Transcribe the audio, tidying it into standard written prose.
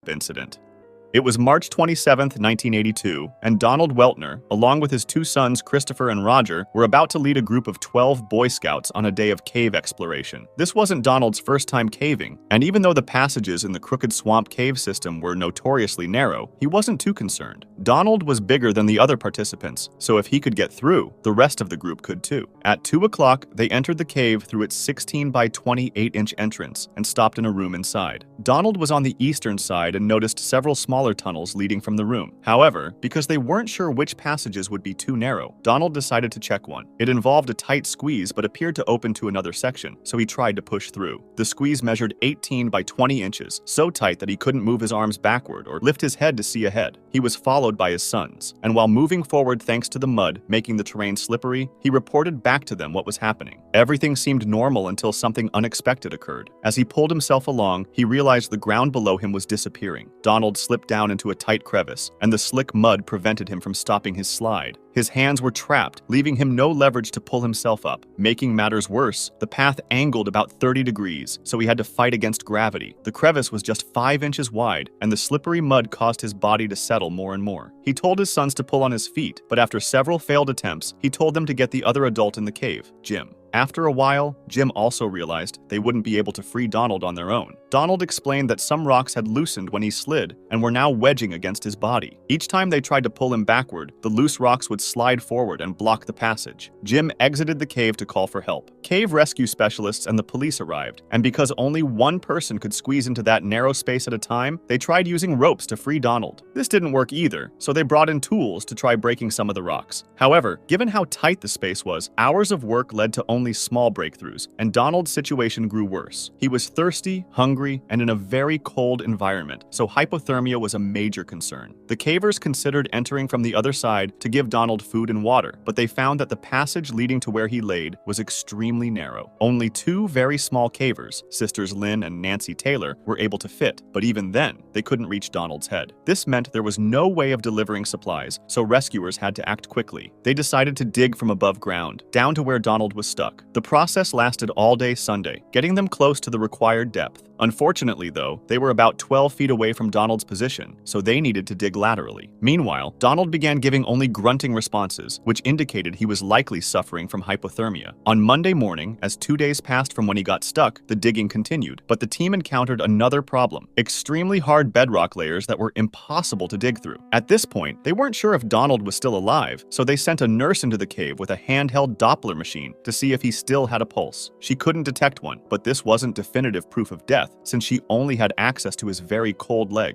incident. It was March 27, 1982, and Donald Weltner, along with his two sons Christopher and Roger, were about to lead a group of 12 Boy Scouts on a day of cave exploration. This wasn't Donald's first time caving, and even though the passages in the Crooked Swamp cave system were notoriously narrow, he wasn't too concerned. Donald was bigger than the other participants, so if he could get through, the rest of the group could too. At 2 o'clock, they entered the cave through its 16 by 28-inch entrance and stopped in a room inside. Donald was on the eastern side and noticed several smaller tunnels leading from the room. However, because they weren't sure which passages would be too narrow, Donald decided to check one. It involved a tight squeeze but appeared to open to another section, so he tried to push through. The squeeze measured 18 by 20 inches, so tight that he couldn't move his arms backward or lift his head to see ahead. He was followed by his sons, and while moving forward thanks to the mud making the terrain slippery, he reported back to them what was happening. Everything seemed normal until something unexpected occurred. As he pulled himself along, he realized the ground below him was disappearing. Donald slipped down into a tight crevice, and the slick mud prevented him from stopping his slide. His hands were trapped, leaving him no leverage to pull himself up. Making matters worse, the path angled about 30 degrees, so he had to fight against gravity. The crevice was just 5 inches wide, and the slippery mud caused his body to settle more and more. He told his sons to pull on his feet, but after several failed attempts, he told them to get the other adult in the cave, Jim. After a while, Jim also realized they wouldn't be able to free Donald on their own. Donald explained that some rocks had loosened when he slid and were now wedging against his body. Each time they tried to pull him backward, the loose rocks would slide forward and block the passage. Jim exited the cave to call for help. Cave rescue specialists and the police arrived, and because only one person could squeeze into that narrow space at a time, they tried using ropes to free Donald. This didn't work either, so they brought in tools to try breaking some of the rocks. However, given how tight the space was, hours of work led to only small breakthroughs, and Donald's situation grew worse. He was thirsty, hungry, and in a very cold environment, so hypothermia was a major concern. The cavers considered entering from the other side to give Donald food and water, but they found that the passage leading to where he laid was extremely narrow. Only 2 very small cavers, sisters Lynn and Nancy Taylor, were able to fit, but even then, they couldn't reach Donald's head. This meant there was no way of delivering supplies, so rescuers had to act quickly. They decided to dig from above ground, down to where Donald was stuck. The process lasted all day Sunday, getting them close to the required depth. Unfortunately, though, they were about 12 feet away from Donald's position, so they needed to dig laterally. Meanwhile, Donald began giving only grunting responses, which indicated he was likely suffering from hypothermia. On Monday morning, as 2 days passed from when he got stuck, the digging continued, but the team encountered another problem: extremely hard bedrock layers that were impossible to dig through. At this point, they weren't sure if Donald was still alive, so they sent a nurse into the cave with a handheld Doppler machine to see if he still had a pulse. She couldn't detect one, but this wasn't definitive proof of death, since she only had access to his very cold legs.